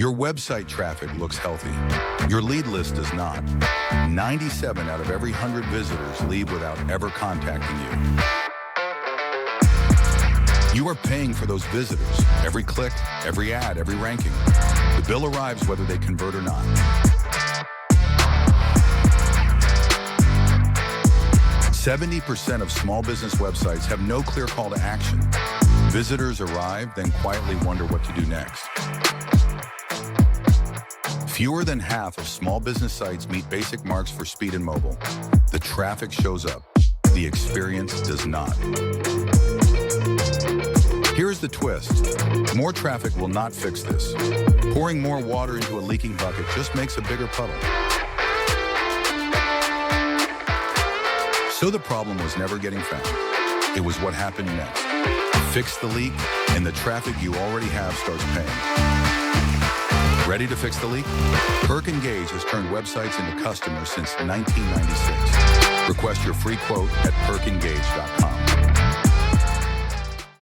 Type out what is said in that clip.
Your website traffic looks healthy. Your lead list does not. 97 out of every 100 visitors leave without ever contacting you. You are paying for those visitors. Every click, every ad, every ranking. The bill arrives whether they convert or not. 70% of small business websites have no clear call to action. Visitors arrive, then quietly wonder what to do next. Fewer than half of small business sites meet basic marks for speed and mobile. The traffic shows up. The experience does not. Here's the twist. More traffic will not fix this. Pouring more water into a leaking bucket just makes a bigger puddle. So the problem was never getting found. It was what happened next. Fix the leak, and the traffic you already have starts paying. Ready to fix the leak? Perk Engage has turned websites into customers since 1996. Request your free quote at perkengage.com.